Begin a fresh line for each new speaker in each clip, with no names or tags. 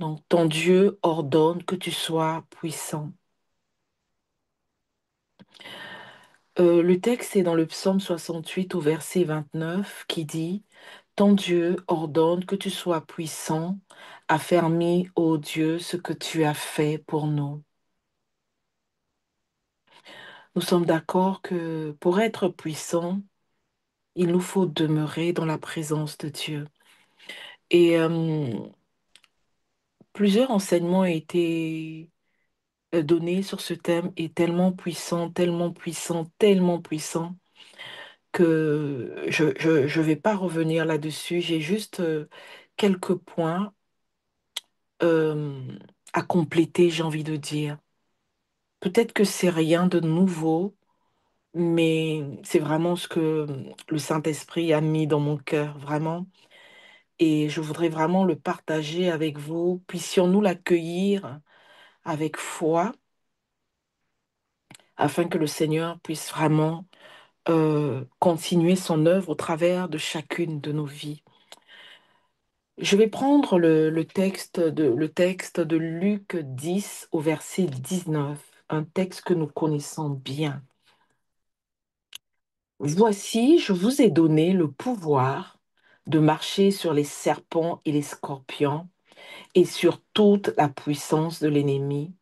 Donc, ton Dieu ordonne que tu sois puissant. Le texte est dans le psaume 68 au verset 29 qui dit, ton Dieu ordonne que tu sois puissant, affermis, ô Dieu, ce que tu as fait pour nous. Nous sommes d'accord que pour être puissant, il nous faut demeurer dans la présence de Dieu. Et plusieurs enseignements ont été donnés sur ce thème et tellement puissant, tellement puissant, tellement puissant que je vais pas revenir là-dessus. J'ai juste quelques points euh, à compléter, j'ai envie de dire. Peut-être que c'est rien de nouveau, mais c'est vraiment ce que le Saint-Esprit a mis dans mon cœur, vraiment. Et je voudrais vraiment le partager avec vous. Puissions-nous l'accueillir avec foi, afin que le Seigneur puisse vraiment continuer son œuvre au travers de chacune de nos vies. Je vais prendre le texte de Luc 10 au verset 19, un texte que nous connaissons bien. Voici, je vous ai donné le pouvoir de marcher sur les serpents et les scorpions et sur toute la puissance de l'ennemi,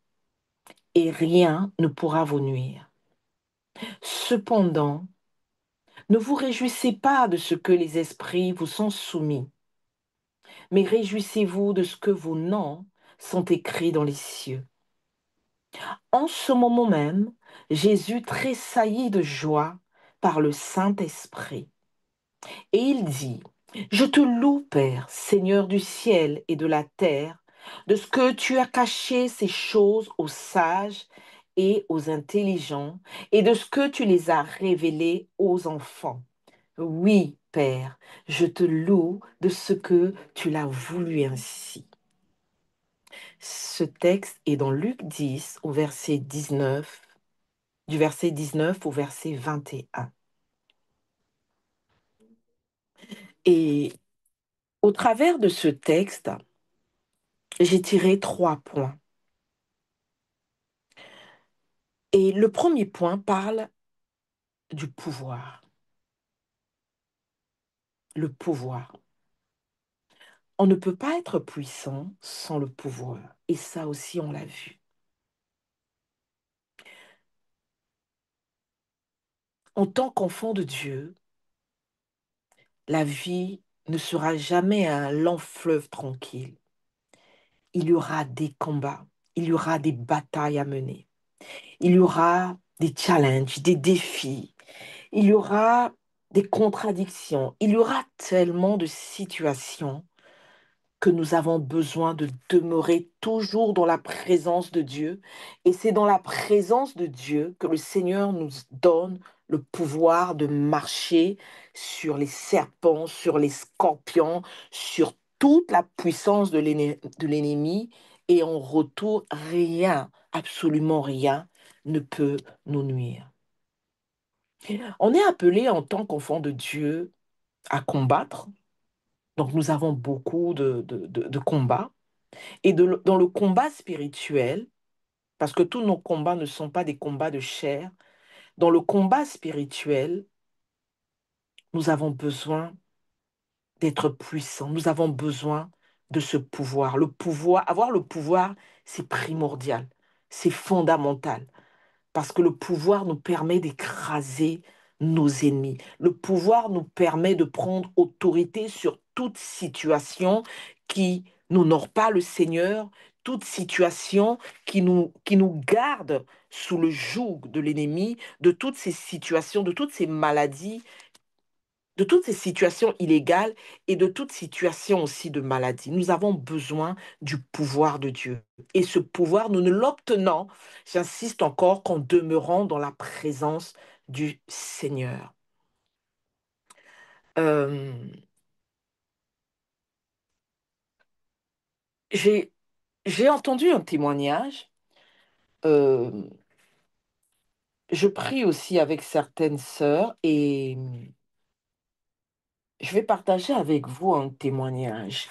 et rien ne pourra vous nuire. Cependant, ne vous réjouissez pas de ce que les esprits vous sont soumis, mais réjouissez-vous de ce que vos noms sont écrits dans les cieux. En ce moment même, Jésus tressaillit de joie par le Saint-Esprit. Et il dit, je te loue, Père, Seigneur du ciel et de la terre, de ce que tu as caché ces choses aux sages et aux intelligents, et de ce que tu les as révélées aux enfants. Oui, Père, je te loue de ce que tu l'as voulu ainsi. Ce texte est dans Luc 10 au verset 19, du verset 19 au verset 21. Et au travers de ce texte, j'ai tiré trois points. Et le premier point parle du pouvoir. Le pouvoir. On ne peut pas être puissant sans le pouvoir. Et ça aussi, on l'a vu. En tant qu'enfant de Dieu, la vie ne sera jamais un long fleuve tranquille. Il y aura des combats, il y aura des batailles à mener, il y aura des challenges, des défis, il y aura des contradictions, il y aura tellement de situations que nous avons besoin de demeurer toujours dans la présence de Dieu. Et c'est dans la présence de Dieu que le Seigneur nous donne le pouvoir de marcher sur les serpents, sur les scorpions, sur toute la puissance de l'ennemi. Et en retour, rien, absolument rien, ne peut nous nuire. On est appelé en tant qu'enfant de Dieu à combattre. Donc nous avons beaucoup de combats. Et dans le combat spirituel, parce que tous nos combats ne sont pas des combats de chair, dans le combat spirituel, nous avons besoin d'être puissants, nous avons besoin de ce pouvoir. Le pouvoir, avoir le pouvoir, c'est primordial, c'est fondamental. Parce que le pouvoir nous permet d'écraser nos ennemis. Le pouvoir nous permet de prendre autorité sur toute situation qui n'honore pas le Seigneur, toute situation qui nous garde sous le joug de l'ennemi, de toutes ces situations, de toutes ces maladies, de toutes ces situations illégales et de toutes situations aussi de maladie. Nous avons besoin du pouvoir de Dieu. Et ce pouvoir, nous ne l'obtenons, j'insiste encore, qu'en demeurant dans la présence du Seigneur. Euh, j'ai, j'ai entendu un témoignage. euh, je prie aussi avec certaines sœurs et je vais partager avec vous un témoignage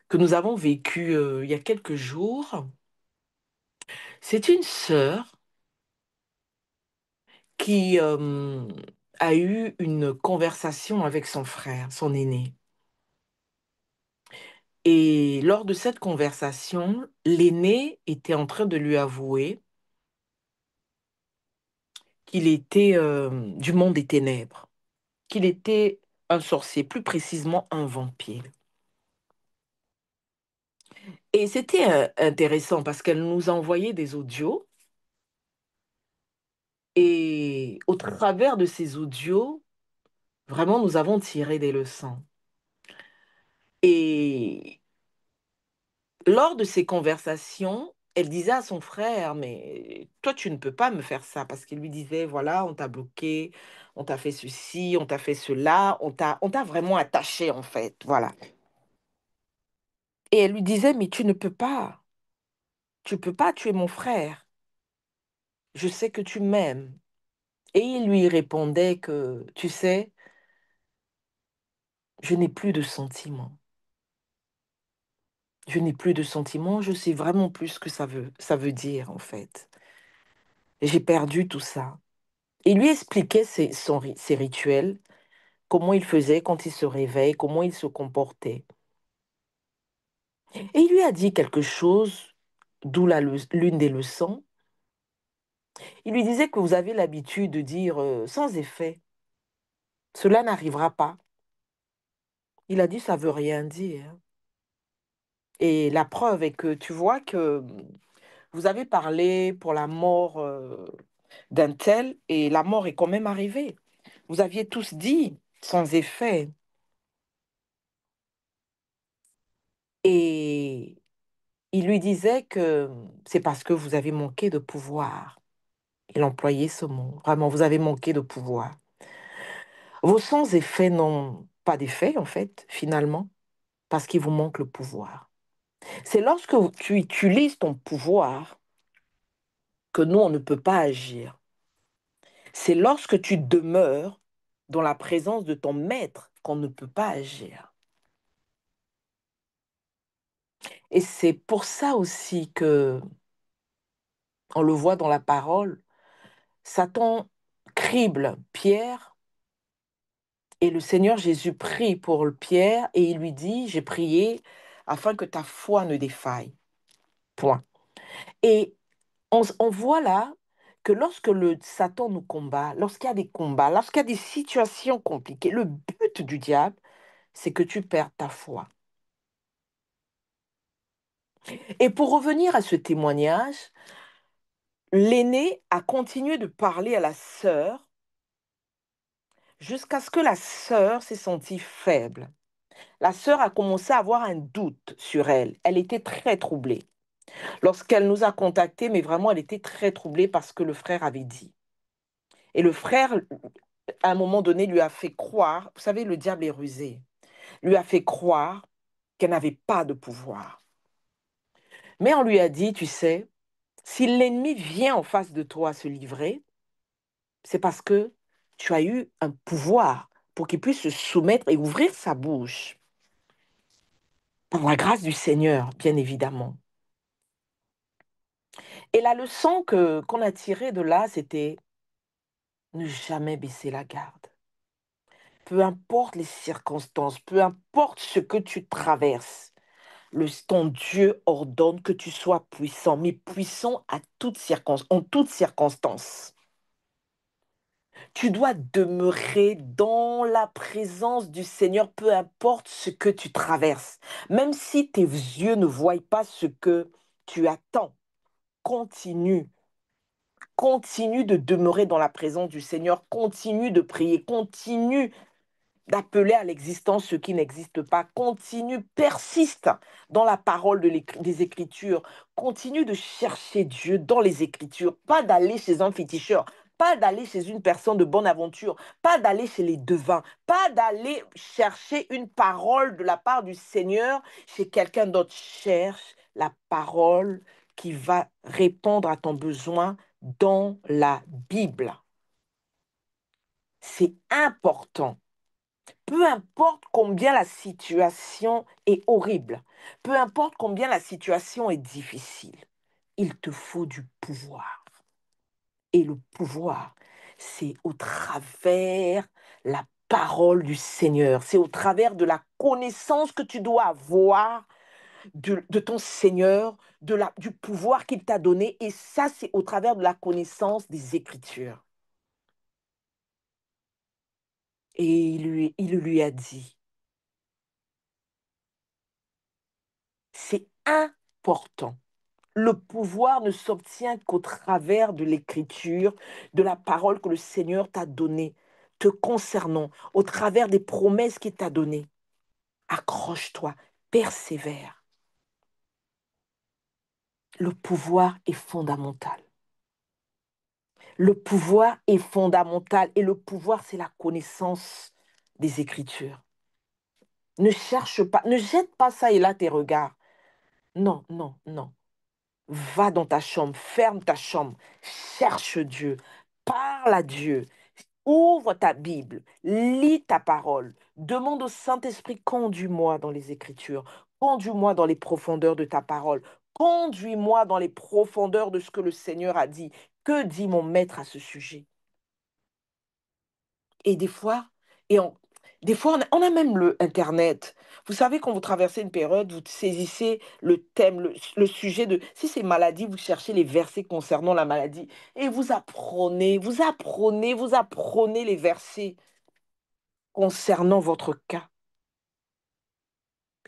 que nous avons vécu il y a quelques jours. C'est une sœur qui a eu une conversation avec son frère, son aîné. Et lors de cette conversation, l'aîné était en train de lui avouer qu'il était du monde des ténèbres, qu'il était un sorcier, plus précisément un vampire. Et c'était intéressant parce qu'elle nous a envoyé des audios et au travers de ces audios, vraiment, nous avons tiré des leçons. Et lors de ces conversations, elle disait à son frère, mais toi, tu ne peux pas me faire ça, parce qu'il lui disait, voilà, on t'a bloqué, on t'a fait ceci, on t'a fait cela, on t'a vraiment attaché, en fait, voilà. Et elle lui disait, mais tu peux pas tuer mon frère, je sais que tu m'aimes. Et il lui répondait que, tu sais, je n'ai plus de sentiments. Je n'ai plus de sentiments, je sais vraiment plus ce que ça veut dire, en fait. J'ai perdu tout ça. Il lui expliquait ses rituels, comment il faisait quand il se réveille, comment il se comportait. Et il lui a dit quelque chose, d'où l'une des leçons. Il lui disait que vous avez l'habitude de dire sans effet, cela n'arrivera pas. Il a dit ça veut rien dire. Et la preuve est que tu vois que vous avez parlé pour la mort d'un tel et la mort est quand même arrivée. Vous aviez tous dit sans effet. Et il lui disait que c'est parce que vous avez manqué de pouvoir. Il employait ce mot. Vraiment, vous avez manqué de pouvoir. Vos sans-effets n'ont pas d'effet, en fait, finalement, parce qu'il vous manque le pouvoir. C'est lorsque tu utilises ton pouvoir que nous, on ne peut pas agir. C'est lorsque tu demeures dans la présence de ton maître qu'on ne peut pas agir. Et c'est pour ça aussi que, on le voit dans la parole, Satan crible Pierre et le Seigneur Jésus prie pour le Pierre et il lui dit, j'ai prié afin que ta foi ne défaille. Point. Et on voit là que lorsque le Satan nous combat, lorsqu'il y a des combats, lorsqu'il y a des situations compliquées, le but du diable, c'est que tu perds ta foi. Et pour revenir à ce témoignage, l'aîné a continué de parler à la sœur jusqu'à ce que la sœur s'est sentie faible. La sœur a commencé à avoir un doute sur elle. Elle était très troublée. Lorsqu'elle nous a contactés, mais vraiment, elle était très troublée parce que le frère avait dit. Et le frère, à un moment donné, lui a fait croire, vous savez, le diable est rusé, lui a fait croire qu'elle n'avait pas de pouvoir. Mais on lui a dit, tu sais, si l'ennemi vient en face de toi se livrer, c'est parce que tu as eu un pouvoir pour qu'il puisse se soumettre et ouvrir sa bouche. Par la grâce du Seigneur, bien évidemment. Et la leçon qu'on a tirée de là, c'était ne jamais baisser la garde. Peu importe les circonstances, peu importe ce que tu traverses, ton Dieu ordonne que tu sois puissant, mais puissant en toutes circonstances. Tu dois demeurer dans la présence du Seigneur, peu importe ce que tu traverses. Même si tes yeux ne voient pas ce que tu attends, continue. Continue de demeurer dans la présence du Seigneur, continue de prier, continue d'appeler à l'existence ce qui n'existe pas. Continue, persiste dans la parole des Écritures. Continue de chercher Dieu dans les Écritures. Pas d'aller chez un féticheur, pas d'aller chez une personne de bonne aventure, pas d'aller chez les devins, pas d'aller chercher une parole de la part du Seigneur chez quelqu'un d'autre. Cherche la parole qui va répondre à ton besoin dans la Bible. C'est important. Peu importe combien la situation est horrible, peu importe combien la situation est difficile, il te faut du pouvoir. Et le pouvoir, c'est au travers la parole du Seigneur, c'est au travers de la connaissance que tu dois avoir de ton Seigneur, du pouvoir qu'il t'a donné. Et ça, c'est au travers de la connaissance des Écritures. Et il lui a dit, c'est important. Le pouvoir ne s'obtient qu'au travers de l'écriture, de la parole que le Seigneur t'a donnée, te concernant, au travers des promesses qu'il t'a données. Accroche-toi, persévère. Le pouvoir est fondamental. Le pouvoir est fondamental et le pouvoir, c'est la connaissance des Écritures. Ne cherche pas, ne jette pas ça et là tes regards. Non, non, non. Va dans ta chambre, ferme ta chambre, cherche Dieu, parle à Dieu, ouvre ta Bible, lis ta parole, demande au Saint-Esprit, conduis-moi dans les Écritures, conduis-moi dans les profondeurs de ta parole, conduis-moi dans les profondeurs de ce que le Seigneur a dit. Que dit mon maître à ce sujet? Et des fois, et on, des fois on a même le Internet. Vous savez, quand vous traversez une période, vous saisissez le thème, le sujet de... Si c'est maladie, vous cherchez les versets concernant la maladie et vous apprenez, vous apprenez, vous apprenez les versets concernant votre cas.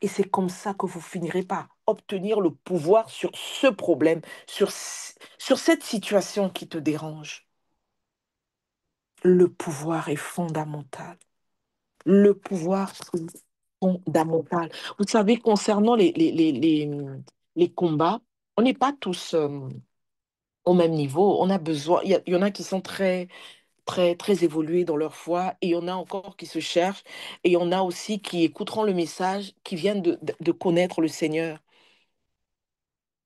Et c'est comme ça que vous finirez par obtenir le pouvoir sur ce problème, sur cette situation qui te dérange. Le pouvoir est fondamental. Le pouvoir est fondamental. Vous savez, concernant les combats, on n'est pas tous au même niveau. On a besoin, il y en a qui sont très, très, très évolués dans leur foi et il y en a encore qui se cherchent et il y en a aussi qui écouteront le message, qui viennent de connaître le Seigneur.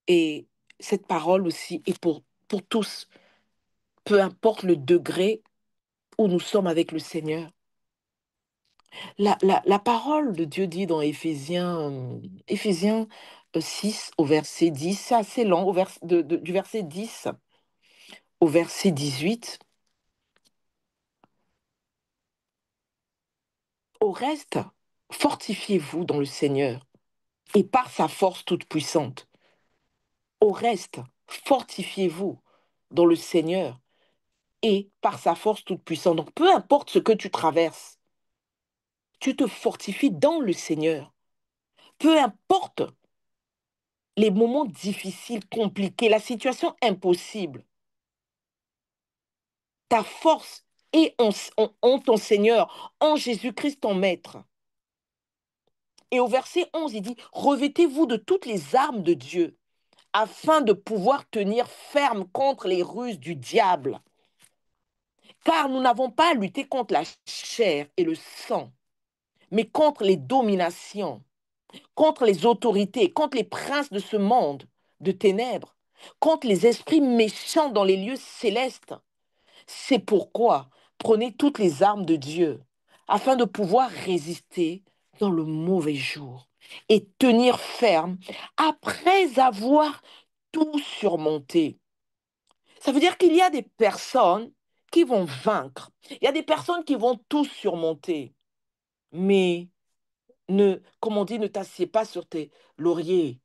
Et cette parole aussi est pour tous, peu importe le degré où nous sommes avec le Seigneur. La parole de Dieu dit dans Éphésiens 6 au verset 10, c'est assez long, du verset 10 au verset 18. Au reste, fortifiez-vous dans le Seigneur et par sa force toute puissante. Au reste, fortifiez-vous dans le Seigneur et par sa force toute puissante. Donc, peu importe ce que tu traverses, tu te fortifies dans le Seigneur. Peu importe les moments difficiles, compliqués, la situation impossible, ta force est en ton Seigneur, en Jésus-Christ ton Maître. Et au verset 11, il dit, revêtez-vous de toutes les armes de Dieu afin de pouvoir tenir ferme contre les ruses du diable. Car nous n'avons pas à lutter contre la chair et le sang, mais contre les dominations, contre les autorités, contre les princes de ce monde de ténèbres, contre les esprits méchants dans les lieux célestes. C'est pourquoi prenez toutes les armes de Dieu afin de pouvoir résister dans le mauvais jour et tenir ferme après avoir tout surmonté. Ça veut dire qu'il y a des personnes qui vont vaincre. Il y a des personnes qui vont tout surmonter. Mais comme on dit, ne t'assieds pas sur tes lauriers.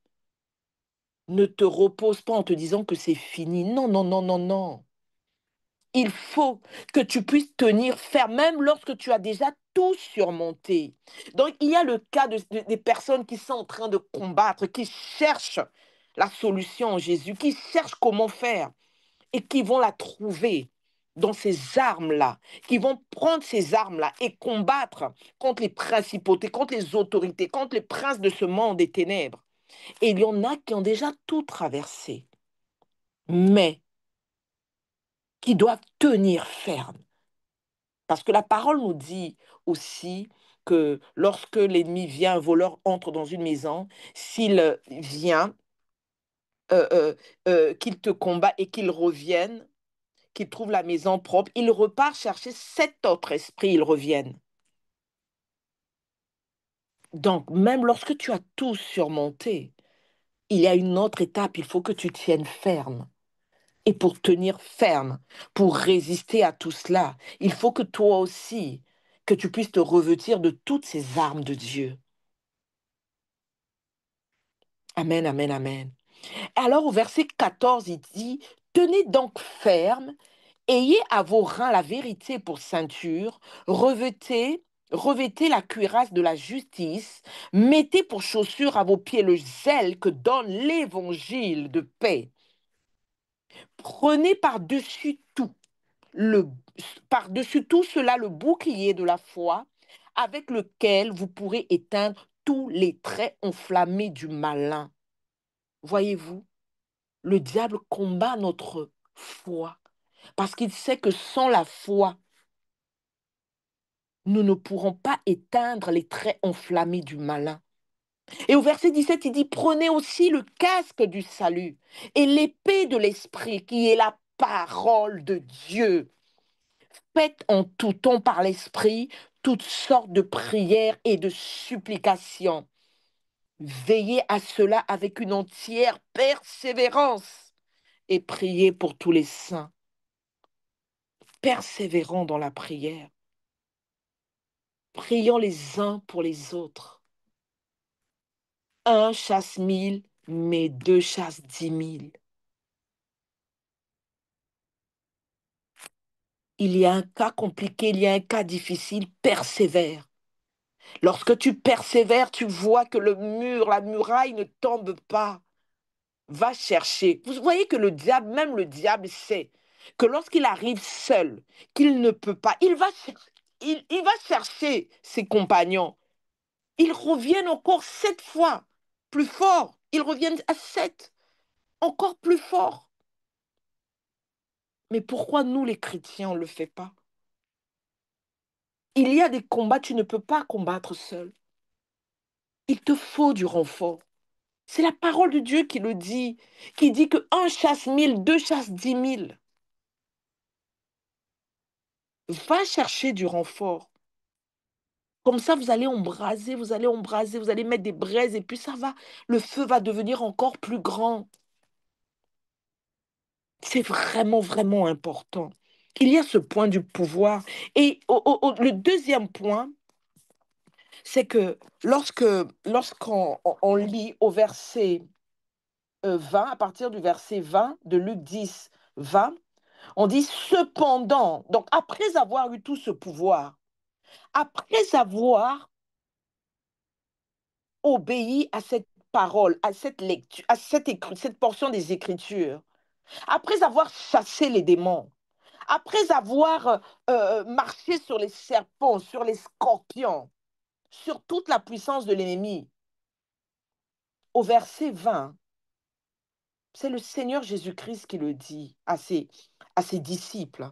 Ne te repose pas en te disant que c'est fini. Non, non, non, non, non. Il faut que tu puisses tenir ferme, même lorsque tu as déjà tout surmonté. Donc, il y a le cas des personnes qui sont en train de combattre, qui cherchent la solution en Jésus, qui cherchent comment faire et qui vont la trouver dans ces armes-là, qui vont prendre ces armes-là et combattre contre les principautés, contre les autorités, contre les princes de ce monde des ténèbres. Et il y en a qui ont déjà tout traversé, mais qui doivent tenir ferme. Parce que la parole nous dit aussi que lorsque l'ennemi vient, un voleur entre dans une maison, s'il vient, euh, euh, qu'il te combat et qu'il revienne, qu'il trouve la maison propre, il repart chercher sept autres esprits, ils reviennent. Donc, même lorsque tu as tout surmonté, il y a une autre étape, il faut que tu tiennes ferme. Et pour tenir ferme, pour résister à tout cela, il faut que toi aussi, que tu puisses te revêtir de toutes ces armes de Dieu. Amen, amen, amen. Alors au verset 14, il dit, tenez donc ferme, ayez à vos reins la vérité pour ceinture, revêtez la cuirasse de la justice, mettez pour chaussure à vos pieds le zèle que donne l'évangile de paix. Prenez le, par-dessus tout cela le bouclier de la foi, avec lequel vous pourrez éteindre tous les traits enflammés du malin. Voyez-vous, le diable combat notre foi parce qu'il sait que sans la foi, nous ne pourrons pas éteindre les traits enflammés du malin. Et au verset 17, il dit, prenez aussi le casque du salut et l'épée de l'esprit qui est la parole de Dieu. Faites en tout temps par l'esprit toutes sortes de prières et de supplications. Veillez à cela avec une entière persévérance et priez pour tous les saints. Persévérons dans la prière. Prions les uns pour les autres. Un chasse 1000, mais deux chassent 10 000. Il y a un cas compliqué, il y a un cas difficile, persévère. Lorsque tu persévères, tu vois que le mur, la muraille ne tombe pas. Va chercher. Vous voyez que le diable, même le diable sait que lorsqu'il arrive seul, qu'il ne peut pas, il va chercher ses compagnons. Ils reviennent encore 7 fois plus fort. Ils reviennent à 7, encore plus fort. Mais pourquoi nous, les chrétiens, on ne le fait pas? Il y a des combats, tu ne peux pas combattre seul. Il te faut du renfort. C'est la parole de Dieu qui dit que un chasse 1000, deux chassent 10 000. Va chercher du renfort. Comme ça, vous allez embraser, vous allez mettre des braises et puis le feu va devenir encore plus grand. C'est vraiment, vraiment important. Il y a ce point du pouvoir. Et le deuxième point, c'est que lorsqu'on lit au verset 20, à partir du verset 20 de Luc 10, 20, on dit cependant, donc après avoir eu tout ce pouvoir, après avoir obéi à cette parole, à cette lecture, à cette portion des Écritures, après avoir chassé les démons, après avoir marché sur les serpents, sur les scorpions, sur toute la puissance de l'ennemi, au verset 20, c'est le Seigneur Jésus-Christ qui le dit à ses disciples.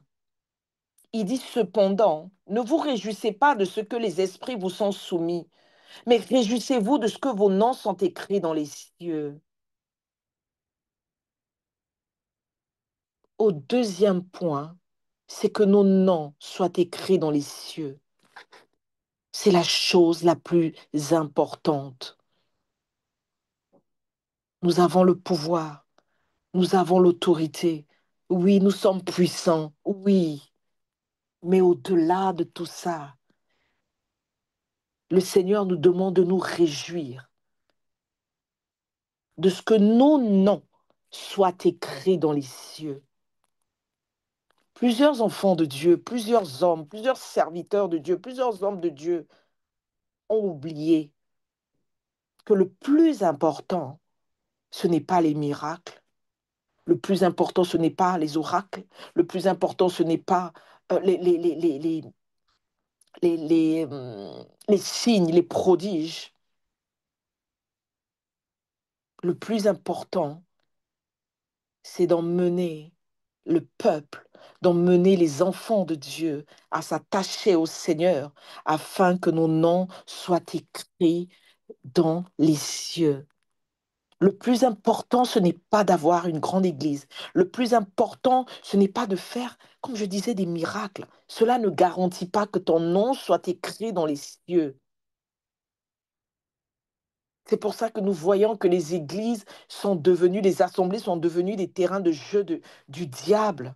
Il dit cependant, ne vous réjouissez pas de ce que les esprits vous sont soumis, mais réjouissez-vous de ce que vos noms sont écrits dans les cieux. Au deuxième point, c'est que nos noms soient écrits dans les cieux. C'est la chose la plus importante. Nous avons le pouvoir, nous avons l'autorité. Oui, nous sommes puissants, oui. Mais au-delà de tout ça, le Seigneur nous demande de nous réjouir de ce que nos noms soient écrits dans les cieux. Plusieurs enfants de Dieu, plusieurs hommes, plusieurs serviteurs de Dieu, plusieurs hommes de Dieu ont oublié que le plus important, ce n'est pas les miracles. Le plus important, ce n'est pas les oracles. Le plus important, ce n'est pas les signes, les prodiges. Le plus important, c'est d'emmener le peuple, d'emmener les enfants de Dieu à s'attacher au Seigneur afin que nos noms soient écrits dans les cieux. Le plus important, ce n'est pas d'avoir une grande église. Le plus important, ce n'est pas de faire, comme je disais, des miracles. Cela ne garantit pas que ton nom soit écrit dans les cieux. C'est pour ça que nous voyons que les églises sont devenues, les assemblées sont devenues des terrains de jeu du diable.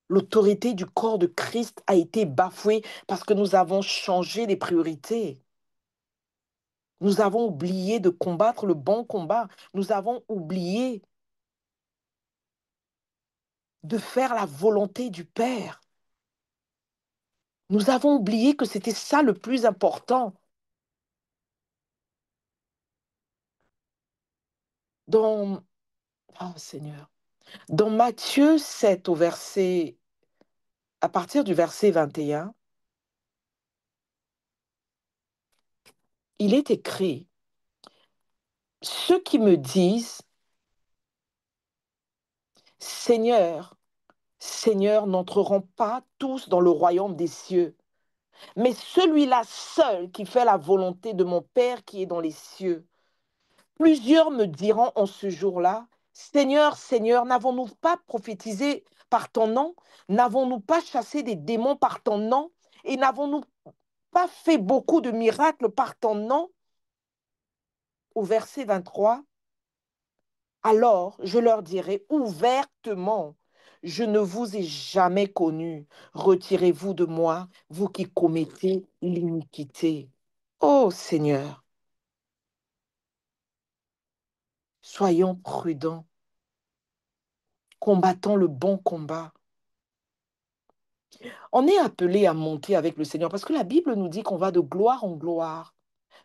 L'autorité du corps de Christ a été bafouée parce que nous avons changé les priorités. Nous avons oublié de combattre le bon combat. Nous avons oublié de faire la volonté du Père. Nous avons oublié que c'était ça le plus important. Dans, oh Seigneur, dans Matthieu 7 à partir du verset 21, il est écrit, ceux qui me disent, Seigneur, Seigneur, n'entreront pas tous dans le royaume des cieux, mais celui-là seul qui fait la volonté de mon Père qui est dans les cieux. Plusieurs me diront en ce jour-là, Seigneur, Seigneur, n'avons-nous pas prophétisé par ton nom? N'avons-nous pas chassé des démons par ton nom? Et n'avons-nous pas fait beaucoup de miracles par ton nom? Au verset 23, alors je leur dirai ouvertement, je ne vous ai jamais connu. Retirez-vous de moi, vous qui commettez l'iniquité. Ô Seigneur, soyons prudents, combattons le bon combat. On est appelé à monter avec le Seigneur parce que la Bible nous dit qu'on va de gloire en gloire.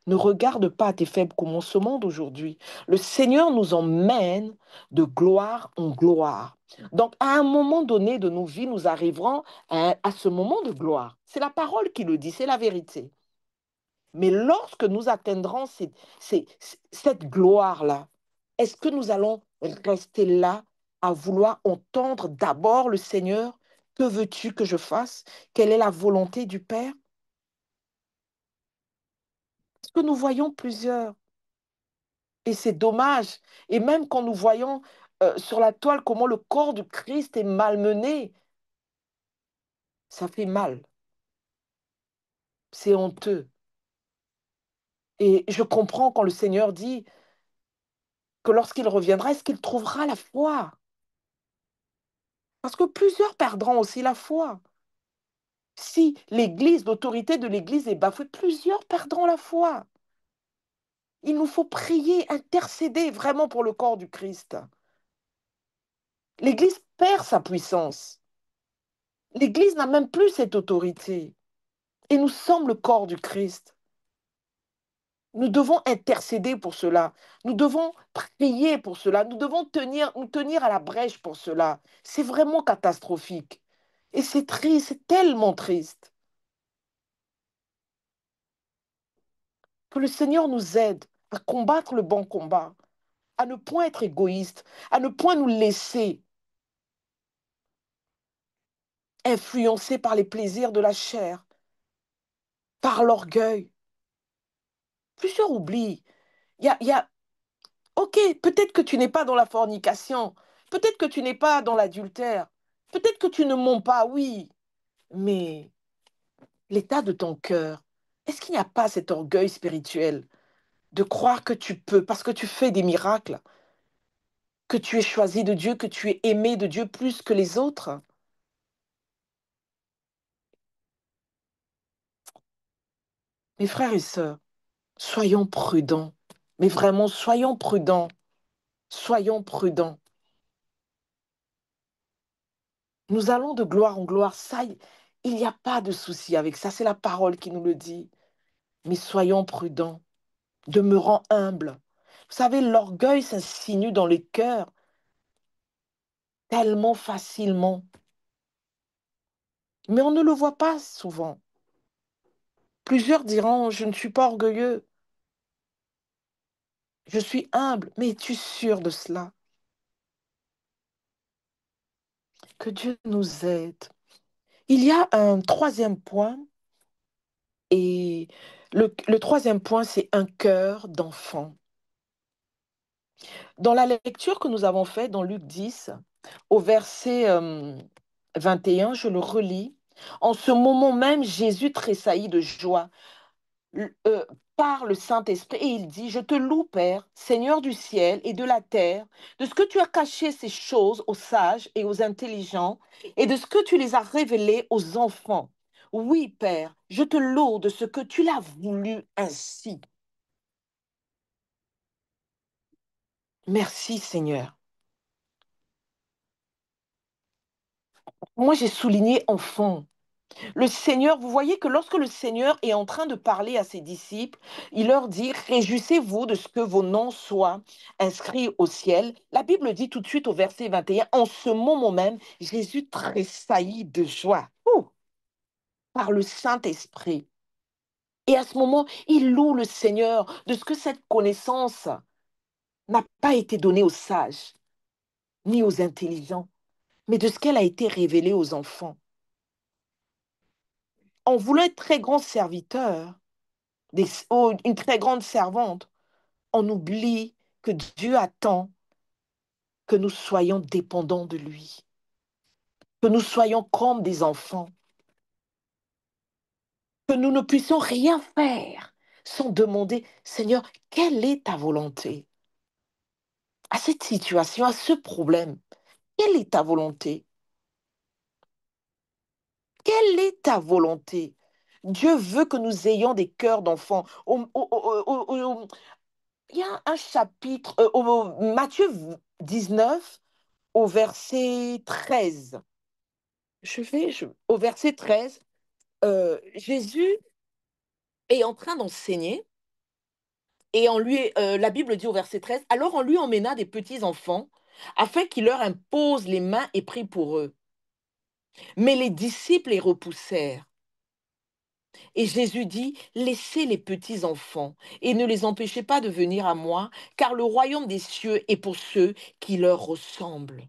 Ne regarde pas à tes faibles commencements d'aujourd'hui. Le Seigneur nous emmène de gloire en gloire. Donc, à un moment donné de nos vies, nous arriverons à ce moment de gloire. C'est la parole qui le dit, c'est la vérité. Mais lorsque nous atteindrons cette gloire-là, est-ce que nous allons rester là à vouloir entendre d'abord le Seigneur? Que veux-tu que je fasse? Quelle est la volonté du Père? Parce que nous voyons plusieurs. Et c'est dommage. Et même quand nous voyons sur la toile comment le corps du Christ est malmené, ça fait mal. C'est honteux. Et je comprends quand le Seigneur dit que lorsqu'il reviendra, est-ce qu'il trouvera la foi? Parce que plusieurs perdront aussi la foi. Si l'Église, l'autorité de l'Église est bafouée, plusieurs perdront la foi. Il nous faut prier, intercéder vraiment pour le corps du Christ. L'Église perd sa puissance. L'Église n'a même plus cette autorité. Et nous sommes le corps du Christ. Nous devons intercéder pour cela. Nous devons prier pour cela. Nous devons nous tenir à la brèche pour cela. C'est vraiment catastrophique. Et c'est triste, c'est tellement triste. Que le Seigneur nous aide à combattre le bon combat, à ne point être égoïste, à ne point nous laisser influencer par les plaisirs de la chair, par l'orgueil. Plusieurs oublient. Il y a, ok, peut-être que tu n'es pas dans la fornication, peut-être que tu n'es pas dans l'adultère, peut-être que tu ne mens pas, oui, mais l'état de ton cœur, est-ce qu'il n'y a pas cet orgueil spirituel de croire que tu peux, parce que tu fais des miracles, que tu es choisi de Dieu, que tu es aimé de Dieu plus que les autres? Mes frères et sœurs, soyons prudents, mais vraiment, soyons prudents, soyons prudents. Nous allons de gloire en gloire, ça, il n'y a pas de souci avec ça, c'est la parole qui nous le dit. Mais soyons prudents, demeurons humbles. Vous savez, l'orgueil s'insinue dans les cœurs tellement facilement, mais on ne le voit pas souvent. Plusieurs diront, je ne suis pas orgueilleux, je suis humble, mais es-tu sûr de cela? Que Dieu nous aide. Il y a un troisième point, et le troisième point, c'est un cœur d'enfant. Dans la lecture que nous avons faite dans Luc 10, au verset 21, je le relis. En ce moment même, Jésus tressaillit de joie. par le Saint-Esprit et il dit, je te loue, Père, Seigneur du ciel et de la terre, de ce que tu as caché ces choses aux sages et aux intelligents et de ce que tu les as révélées aux enfants. Oui, Père, je te loue de ce que tu l'as voulu ainsi. Merci, Seigneur. Moi, j'ai souligné enfant. Le Seigneur, vous voyez que lorsque le Seigneur est en train de parler à ses disciples, il leur dit, réjouissez-vous de ce que vos noms soient inscrits au ciel. La Bible dit tout de suite au verset 21, en ce moment même, Jésus tressaillit de joie par le Saint-Esprit. Et à ce moment, il loue le Seigneur de ce que cette connaissance n'a pas été donnée aux sages ni aux intelligents, mais de ce qu'elle a été révélée aux enfants. En voulant être très grand serviteur, une très grande servante, on oublie que Dieu attend que nous soyons dépendants de lui, que nous soyons comme des enfants, que nous ne puissions rien faire sans demander, Seigneur, quelle est ta volonté à cette situation, à ce problème? Quelle est ta volonté? Quelle est ta volonté? Dieu veut que nous ayons des cœurs d'enfants. Il y a un chapitre, au Matthieu 19, au verset 13. Au verset 13, Jésus est en train d'enseigner et la Bible dit au verset 13, alors on lui emmena des petits enfants afin qu'il leur impose les mains et prie pour eux. Mais les disciples les repoussèrent. Et Jésus dit, laissez les petits enfants et ne les empêchez pas de venir à moi, car le royaume des cieux est pour ceux qui leur ressemblent.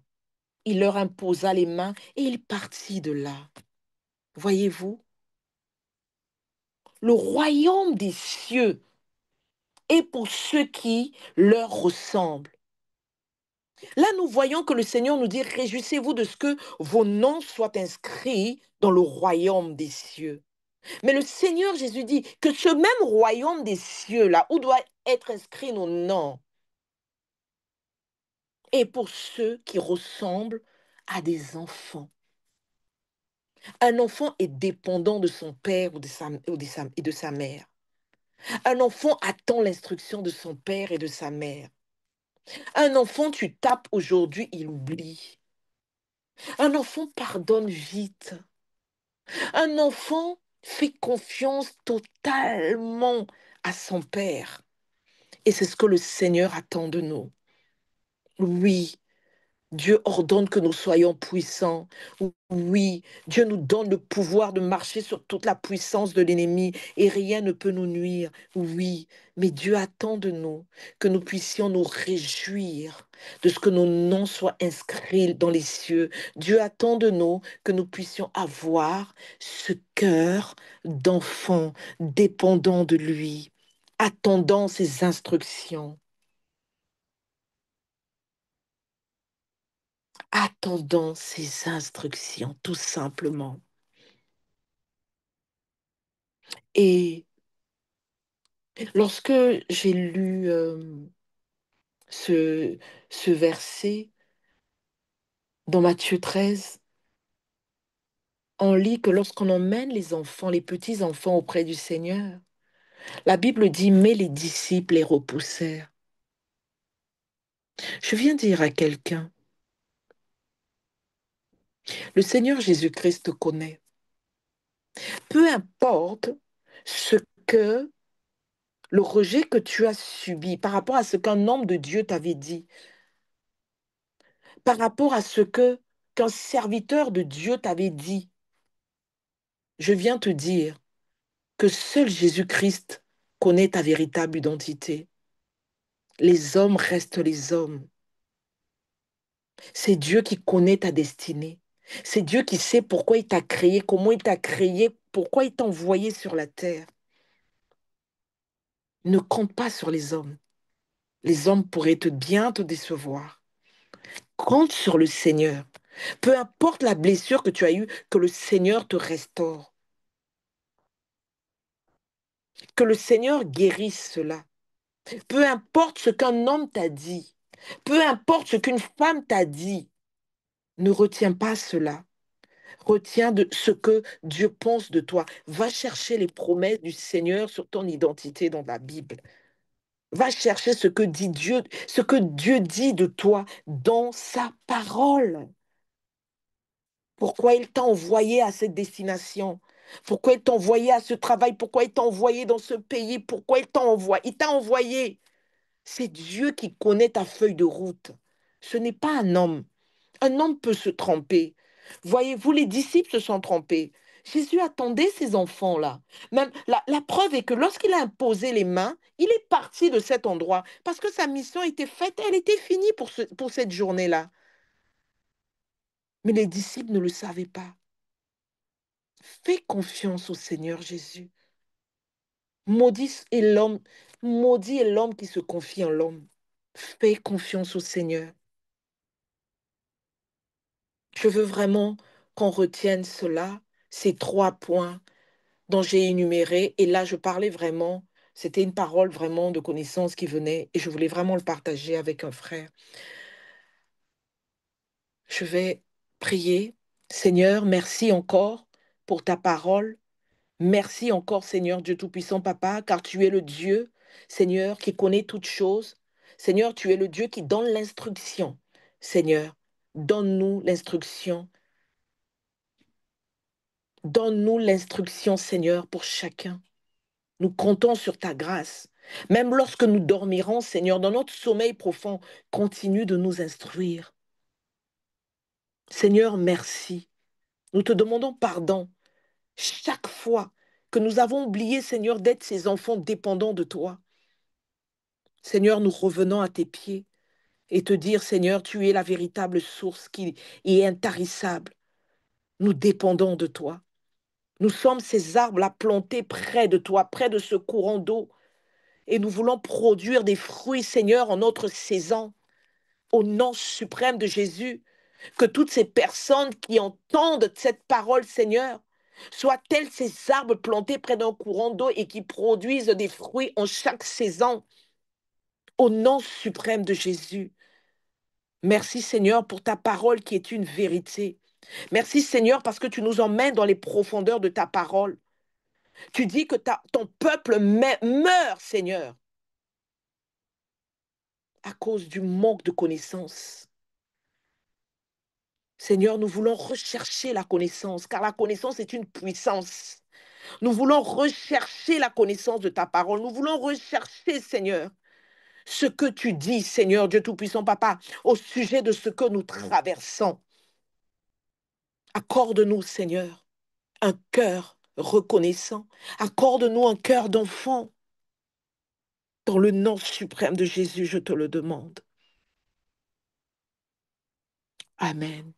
Il leur imposa les mains et il partit de là. Voyez-vous, le royaume des cieux est pour ceux qui leur ressemblent. Là, nous voyons que le Seigneur nous dit, réjouissez-vous de ce que vos noms soient inscrits dans le royaume des cieux. Mais le Seigneur Jésus dit que ce même royaume des cieux-là, où doit être inscrit nos noms, est pour ceux qui ressemblent à des enfants. Un enfant est dépendant de son père et de sa mère. Un enfant attend l'instruction de son père et de sa mère. Un enfant, tu tapes aujourd'hui, il oublie. Un enfant pardonne vite. Un enfant fait confiance totalement à son père. Et c'est ce que le Seigneur attend de nous. Oui, Dieu ordonne que nous soyons puissants. Oui, Dieu nous donne le pouvoir de marcher sur toute la puissance de l'ennemi et rien ne peut nous nuire. Oui, mais Dieu attend de nous que nous puissions nous réjouir de ce que nos noms soient inscrits dans les cieux. Dieu attend de nous que nous puissions avoir ce cœur d'enfant dépendant de lui, attendant ses instructions, attendant ses instructions, tout simplement. Et lorsque j'ai lu ce, ce verset dans Matthieu 13, on lit que lorsqu'on emmène les enfants, les petits-enfants auprès du Seigneur, la Bible dit, mais les disciples les repoussèrent. Je viens dire à quelqu'un, le Seigneur Jésus-Christ te connaît. Peu importe ce que le rejet que tu as subi par rapport à ce qu'un homme de Dieu t'avait dit, par rapport à ce que qu'un serviteur de Dieu t'avait dit, je viens te dire que seul Jésus-Christ connaît ta véritable identité. Les hommes restent les hommes. C'est Dieu qui connaît ta destinée. C'est Dieu qui sait pourquoi il t'a créé, comment il t'a créé, pourquoi il t'a envoyé sur la terre. Ne compte pas sur les hommes. Les hommes pourraient bien te décevoir. Compte sur le Seigneur. Peu importe la blessure que tu as eue, que le Seigneur te restaure. Que le Seigneur guérisse cela. Peu importe ce qu'un homme t'a dit, peu importe ce qu'une femme t'a dit, ne retiens pas cela. Retiens de ce que Dieu pense de toi. Va chercher les promesses du Seigneur sur ton identité dans la Bible. Va chercher ce que dit Dieu, ce que Dieu dit de toi dans sa parole. Pourquoi il t'a envoyé à cette destination? Pourquoi il t'a envoyé à ce travail? Pourquoi il t'a envoyé dans ce pays? Pourquoi il t'a envoyé? Il t'a envoyé. C'est Dieu qui connaît ta feuille de route. Ce n'est pas un homme. Un homme peut se tromper. Voyez-vous, les disciples se sont trompés. Jésus attendait ces enfants-là. Même la preuve est que lorsqu'il a imposé les mains, il est parti de cet endroit parce que sa mission était faite, elle était finie pour cette journée-là. Mais les disciples ne le savaient pas. Fais confiance au Seigneur Jésus. Maudit est l'homme, maudit est l'homme qui se confie en l'homme. Fais confiance au Seigneur. Je veux vraiment qu'on retienne cela, ces 3 points dont j'ai énuméré. Et là, je parlais vraiment, c'était une parole vraiment de connaissance qui venait et je voulais vraiment le partager avec un frère. Je vais prier. Seigneur, merci encore pour ta parole. Merci encore, Seigneur Dieu Tout-Puissant, Papa, car tu es le Dieu, Seigneur, qui connaît toutes choses. Seigneur, tu es le Dieu qui donne l'instruction. Seigneur, donne-nous l'instruction. Donne-nous l'instruction, Seigneur, pour chacun. Nous comptons sur ta grâce. Même lorsque nous dormirons, Seigneur, dans notre sommeil profond, continue de nous instruire. Seigneur, merci. Nous te demandons pardon chaque fois que nous avons oublié, Seigneur, d'être ces enfants dépendants de toi. Seigneur, nous revenons à tes pieds et te dire, Seigneur, tu es la véritable source qui est intarissable. Nous dépendons de toi. Nous sommes ces arbres-là plantés près de toi, près de ce courant d'eau. Et nous voulons produire des fruits, Seigneur, en notre saison. Au nom suprême de Jésus, que toutes ces personnes qui entendent cette parole, Seigneur, soient tels ces arbres plantés près d'un courant d'eau et qui produisent des fruits en chaque saison. Au nom suprême de Jésus. Merci, Seigneur, pour ta parole qui est une vérité. Merci, Seigneur, parce que tu nous emmènes dans les profondeurs de ta parole. Tu dis que ton peuple meurt, Seigneur, à cause du manque de connaissances. Seigneur, nous voulons rechercher la connaissance, car la connaissance est une puissance. Nous voulons rechercher la connaissance de ta parole. Nous voulons rechercher, Seigneur, ce que tu dis, Seigneur Dieu Tout-Puissant, Papa, au sujet de ce que nous traversons. Accorde-nous, Seigneur, un cœur reconnaissant. Accorde-nous un cœur d'enfant. Dans le nom suprême de Jésus, je te le demande. Amen.